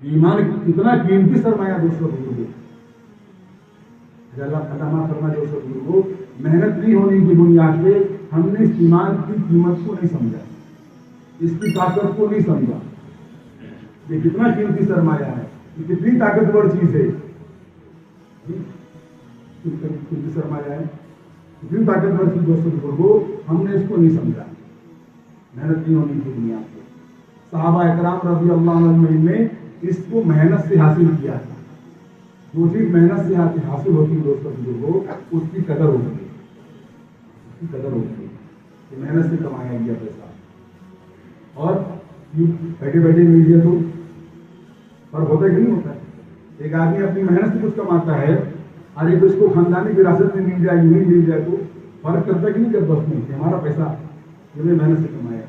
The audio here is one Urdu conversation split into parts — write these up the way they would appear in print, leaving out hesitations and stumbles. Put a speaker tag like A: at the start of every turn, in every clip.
A: ایمان اتنا قیمتی سرمایہ دوستوں بزرگوں، اللہ تعالیٰ فرمائے دوستوں بزرگوں، محنت نہیں ہونے کی بنیاد پہ ہم نے اس ایمان کی قیمت کو نہیں سمجھا، اس کی طاقت کو نہیں سمجھا. یہ کتنا قیمتی سرمایہ ہے، یہ کتنی طاقتور چیز ہے، قیمتی سرمایہ ہے، کتنی طاقتور چیز دوستوں بزرگوں، ہم نے اس کو نہیں سمجھا محنت نہیں ہونے کی بنیاد پہ. صحابہ اکرام رضی اللہ عنہ نے اس کو محنت سے حاصل کیا تھا. جو چیز محنت سے حاصل ہوتی ہے دوستوں بزرگوں، اس کی قدر ہوتی ہے، اس کی قدر ہوتی ہے کہ محنت سے کمایا گیا پیسہ. اور بیٹھے بیٹھے مل گیا تو فرق ہوتا ہے کہ نہیں ہوتا ہے؟ ایک آدمی اپنی محنت سے کچھ کماتا ہے اور ایک اس کو خاندانی وراثت میں مل جائے، یوں ہی مل جائے، تو فرق کرتا ہے کہ نہیں کرتا اس میں کہ ہمارا پیسہ یہ میں محنت سے کمایا.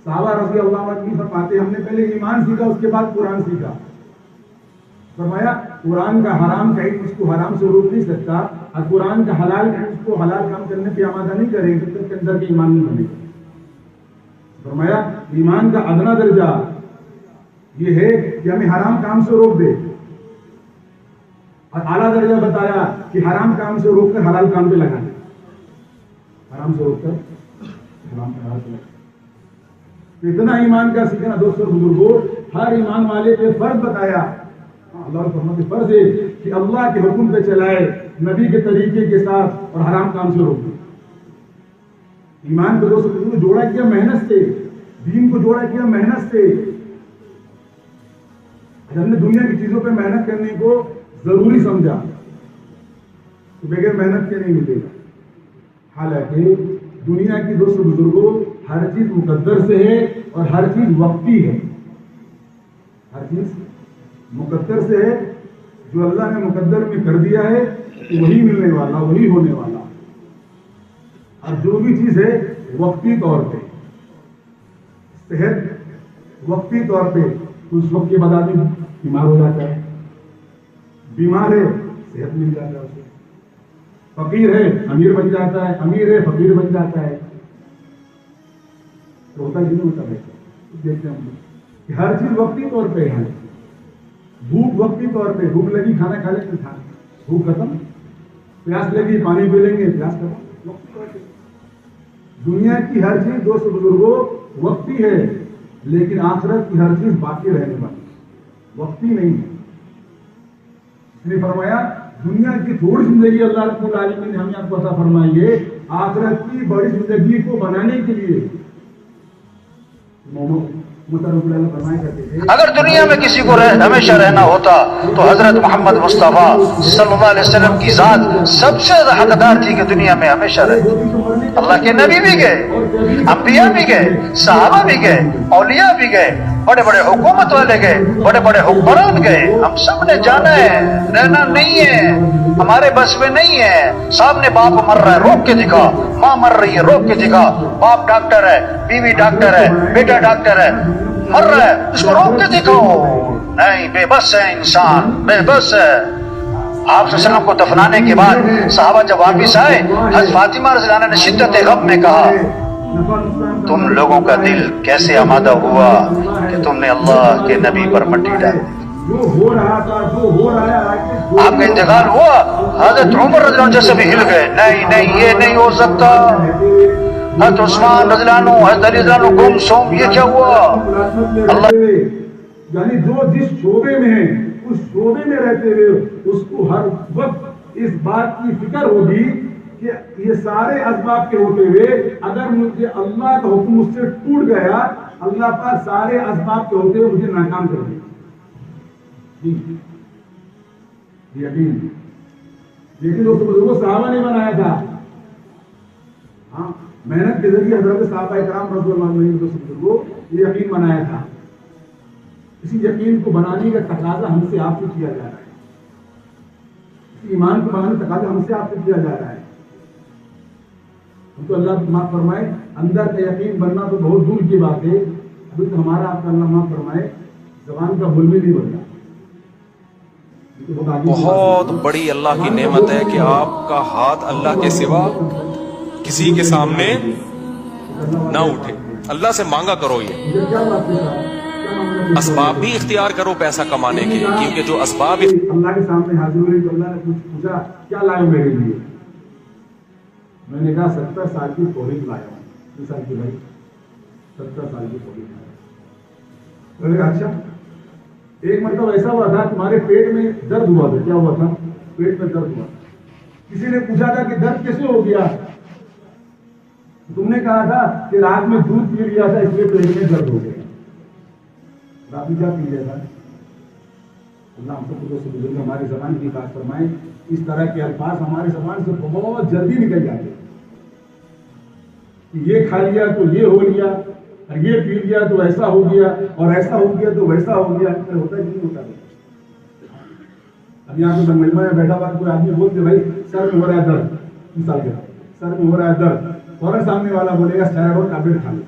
A: صحابہ رضی اللہ عنہ فرماتے ہم نے پہلے ایمان سیکھا، اس کے بعد قرآن سیکھا. فرمایا قرآن کا حرام کا علم اس کو حرام سے روک نہیں سکتا، اور قرآن کا حلال کا اس کو حلال کام کرنے پہ آمادہ نہیں کرے جب تک کے اندر کے ایمان نہیں بنے گا. فرمایا ایمان کا ادنا درجہ یہ ہے کہ ہمیں حرام کام سے روک دے، اور اعلیٰ درجہ بتایا کہ حرام کام سے روک کر حلال کام پہ لگا دے. حرام سے روک کر حرام پہ لگا دے. اتنا ایمان کا سیکھنا دوستوں بزرگوں، ہر ایمان والے پہ فرض بتایا. اللہ کے فرض ہے کہ اللہ کے حکم پہ چلائے، نبی کے طریقے کے ساتھ، اور حرام کام سے روکے. ایمان کو دوستوں بزرگوں جوڑا کیا محنت سے، دین کو جوڑا کیا محنت سے. ہم نے دنیا کی چیزوں پہ محنت کرنے کو ضروری سمجھا تو بغیر محنت کے نہیں ملے گا. حالانکہ دنیا کی دوستوں بزرگوں ہر چیز مقدر سے ہے اور ہر چیز وقتی ہے. ہر چیز مقدر سے ہے، جو اللہ نے مقدر میں کر دیا ہے وہی ملنے والا، وہی ہونے والا. اور جو بھی چیز ہے وقتی طور پہ، صحت وقتی طور پہ، اس وقت کے بعد آدمی بیمار ہو جاتا ہے. بیمار ہے صحت مل جاتا ہے اسے. فقیر ہے امیر بن جاتا ہے، امیر ہے فقیر بن جاتا ہے. تو ہوتا ہی نہیں ہوتا ویسے. دیکھتے ہیں ہم کہ ہر چیز وقتی طور پہ ہے. بھوک وقتی طور پہ، بھوک لگی کھانا کھا لیں گے، کھانا بھوک ختم. پیاس لگی پانی پی لیں گے، پیاس ختم. وقتی طور پہ دنیا کی ہر چیز دوست بزرگوں وقتی ہے، لیکن آخرت کی ہر چیز باقی رہنے والی وقتی نہیں ہے. اس نے فرمایا دنیا کی تھوڑی زندگی اللہ رب العالمین نے ہمیں آپ کو عطا فرمائی ہے، آخرت کی بڑی زندگی کو بنانے کے لیے.
B: اگر دنیا میں کسی کو ہمیشہ رہنا ہوتا تو حضرت محمد مصطفیٰ صلی اللہ علیہ وسلم کی ذات سب سے زیادہ حقدار تھی کہ دنیا میں ہمیشہ رہے. اللہ کے نبی بھی گئے، انبیاء بھی گئے، صحابہ بھی گئے، اولیاء بھی گئے، بڑے بڑے حکومت والے گئے، بڑے بڑے حکمران گئے. ہم سب نے جانا ہے رہنا نہیں ہے، ہمارے بس میں نہیں ہے. سامنے باپ مر رہا ہے روک کے دکھا، ماں مر رہی ہے روک کے دکھا. باپ ڈاکٹر ہے، بیوی ڈاکٹر ہے، بیٹا ڈاکٹر ہے، مر رہا ہے اس کو روک کے دکھاؤ. نہیں، بے بس ہے انسان، بے بس ہے. آپ صلی اللہ علیہ وسلم کو دفنانے کے بعد صحابہ جب واپس آئے، حضرت فاطمہ رضی اللہ عنہا نے شدت غم میں کہا تم لوگوں کا دل کیسے آمادہ ہوا کہ تم نے اللہ کے نبی پر مٹی ڈال دی. آپ کا انتقال ہوا، حضرت عمر رضی اللہ عنہ جیسے بھی ہل گئے. نہیں نہیں یہ نہیں ہو سکتا. حضرت عثمان رضی اللہ عنہ، حضرت علی رضی اللہ عنہ گم سوم، یہ کیا ہوا؟ اللہ
A: یعنی جو جس شعبے میں ہے اس شعبے میں رہتے ہوئے اس کو ہر وقت اس بات کی فکر ہوگی کہ یہ سارے اسباب کے ہوتے ہوئے اگر مجھے اللہ کا حکم مجھ سے ٹوٹ گیا، اللہ پاک سارے اسباب کے ہوتے ہوئے مجھے ناکام کر دے. یقین. لیکن اس بزرگوں صحابہ نے بنایا تھا. ہاں، محنت کے ذریعے حضرت صحابہ کرام رضی اللہ عنہم نے بزرگوں یہ یقین بنایا تھا. اسی یقین کو بنانے کا تقاضا ہم سے آپ سے کیا جا رہا ہے. اسی ایمان کو بنانے کا تقاضا ہم سے آپ سے کیا جا رہا ہے. ہم تو اللہ معاف فرمائے اندر کا یقین بننا تو بہت دور کی بات ہے. ابھی تو ہمارا آپ کا اللہ معاف فرمائے زبان کا بول بھی نہیں بننا.
C: بہت بڑی اللہ کی نعمت ہے کہ آپ کا ہاتھ اللہ کے سوا کسی کے سامنے نہ اٹھے. اللہ سے مانگا کرو. یہ اسباب بھی اختیار کرو پیسہ کمانے کے، کیونکہ جو اسباب
A: اللہ کے سامنے حاضر ہوئی تو اللہ نے پوچھا کیا لائے میرے لیے؟ میں نے کہا 70 سال کی توحید لایا ہوں. کس سال کی بھائی؟ 70 سال کی توحید لایا. میں نے کہا اچھا. ایک مرتبہ ایسا ہوا تھا تمہارے پیٹ میں درد ہوا تھا. کیا ہوا تھا؟ پیٹ میں درد ہوا. کسی نے پوچھا تھا کہ درد کیسے ہو گیا؟ تم نے کہا تھا کہ رات میں دودھ پی لیا تھا اس لیے پیٹ میں درد ہو گیا. رات میں کیا پی لیا تھا؟ اللہ ہم سب کو سے بزرگ ہماری زبان کی بات فرمائیں. اس طرح کے الفاظ ہماری زبان سے بہت جلدی نکل جاتے ہیں. یہ کھا لیا تو یہ ہو لیا، اور یہ پی لیا تو ایسا ہو گیا، اور ایسا ہو گیا تو ویسا ہو گیا. ہوتا ہے کہ نہیں ہوتا؟ اب یہاں پہ مجمع میں بیٹھا ہوا کوئی آدمی بولتے بھائی سر میں ہو رہا ہے درد، مثال کے سر میں ہو رہا ہے درد، فوراً سامنے والا بولے گا سٹیرائڈ ٹیبلٹ کھا لو.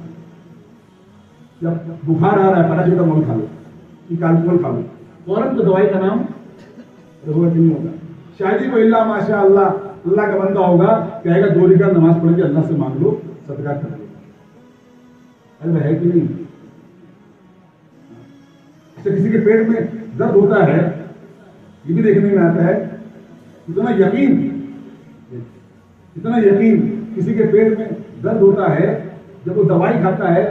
A: جب بخار آ رہا ہے پیراسیٹامول کھا لو، کالکول کھا لو، فوراً تو دوائی کا نام ضرورت نہیں ہوگا. شاید کو اللہ ماشاء اللہ اللہ کا بندہ ہوگا کہے گا 2 رکعت نماز پڑھ کے اللہ سے مانگ لو صدقہ کر لو. ارے ہے کہ نہیں؟ اچھا کسی کے پیٹ میں درد ہوتا ہے یہ بھی دیکھنے میں آتا ہے. اتنا یقین کسی کے پیٹ میں درد ہوتا ہے جب وہ دوائی کھاتا ہے.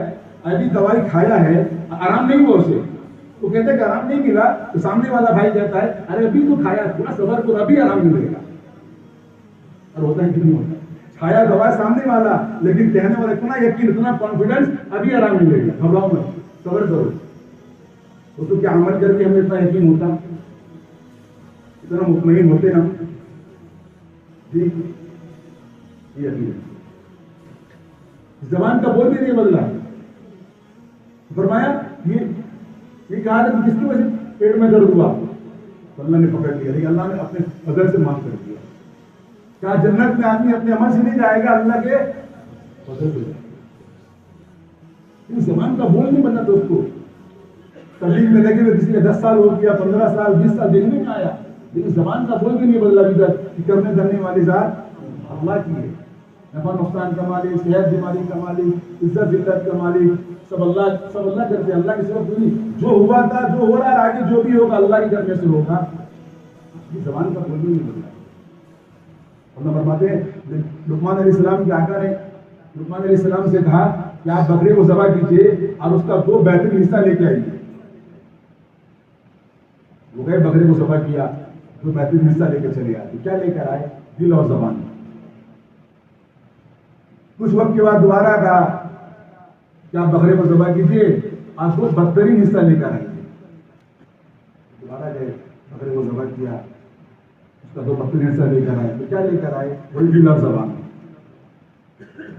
A: ابھی دوائی کھایا ہے آرام نہیں ہوا اسے، وہ کہتے ہیں کہ آرام نہیں ملا تو سامنے والا بھائی کہتا ہے ارے ابھی تو کھایا تھوڑا صبر کرو ابھی آرام ملے گا. اور ہوتا ہے کہ نہیں ہوتا؟ کھایا دوا سامنے والا لیکن کہنے والا اتنا یقین اتنا کانفیڈنس ابھی آرام ملے گا، گھبراؤ مت صبر کرو. وہ تو کیا عمل کر کے ہمیں اتنا یقین ہوتا، اتنا مطمئن ہوتے ہم؟ جی یہ یقین ہے. زبان کا بول بھی نہیں بدلا. فرمایا یہ کہا تھا کہ جس کی وجہ سے پیٹ میں درد ہوا تو اللہ نے پکڑ لیا، لیکن اللہ نے اپنے فضل سے معاف کر دیا. کیا جنت میں آدمی اپنے عمل سے نہیں جائے گا، اللہ کے فضل سے جائے گا. زبان کا بول نہیں بننا دوست کو. تبلیغ میں لگے ہوئے کسی کا 10 سال ہو گیا، 15 سال 20 سال دیکھنے میں آیا لیکن زبان کا بول بھی نہیں بدلا. ادھر کرنے دھرنے والی ذات اللہ کی ہے. نفع نقصان کا مالک، صحت بیماری کا مالک، عزت ذلت کا مالک سب اللہ کرتے ہیں. اللہ کی صرف نہیں، جو ہوا تھا جو ہو رہا ہے آگے جو بھی ہوگا اللہ کی کرنے سے ہوگا. یہ زبان کا بول بھی نہیں بدلا. اللہ فرماتے ہیں لقمان علیہ السلام کے آقا نے لقمان علیہ السلام سے کہا کہ آپ بکرے کو ذبح کیجیے اور اس کا 2 بہترین حصہ لے کے آئیے. وہ گئے بکرے کو ذبح کیا، 2 بہترین حصہ لے کے چلے آئے. کیا لے کر آئے؟ دل اور زبان. کچھ وقت کے بعد دوبارہ کہا کہ آپ بکرے کو ذبح کیجیے اور اس کو بہترین حصہ لے کر آئیے. دوبارہ گئے بکرے کو ذبح کیا، اس کا 2 بہترین حصہ لے کر آئے. تو کیا لے کر آئے؟ وہی دل اور زبان.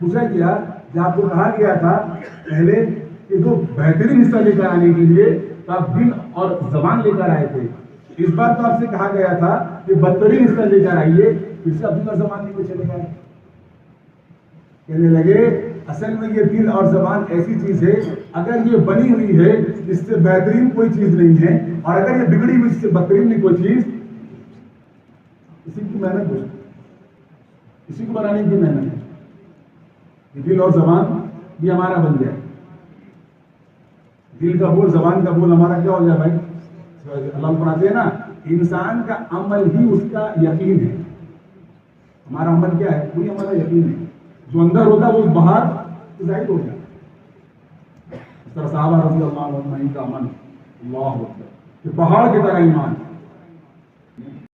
A: پوچھا کیا جب آپ کو کہا گیا تھا پہلے کہ 2 بہترین حصہ لے کر آنے کے لیے تو آپ دل اور زبان لے کر آئے تھے. اس بار تو آپ سے کہا گیا تھا کہ بدترین حصہ لے کر آئیے، پھر سے اب دل اور زبان لے کے چلے گئے. کہنے لگے اصل میں یہ دل اور زبان ایسی چیز ہے اگر یہ بنی ہوئی ہے اس سے بہترین کوئی چیز نہیں ہے، اور اگر یہ بگڑی ہوئی اس سے بہترین نہیں کوئی چیز. اسی کی محنت ہے، اسی کو بنانے کی محنت ہے. یہ دل اور زبان بھی ہمارا بن جائے. دل کا بول زبان کا بول ہمارا کیا ہو جائے بھائی؟ اللہ فرماتے ہیں نا انسان کا عمل ہی اس کا یقین ہے. ہمارا عمل کیا ہے؟ وہی ہمارا یقین ہے. جو اندر ہوتا ہے وہ باہر ظاہر ہو جائے. اس طرح صحابہ رضی اللہ عنہ کا عمل اللہ اکبر کہ پہاڑ کی طرح ایمان.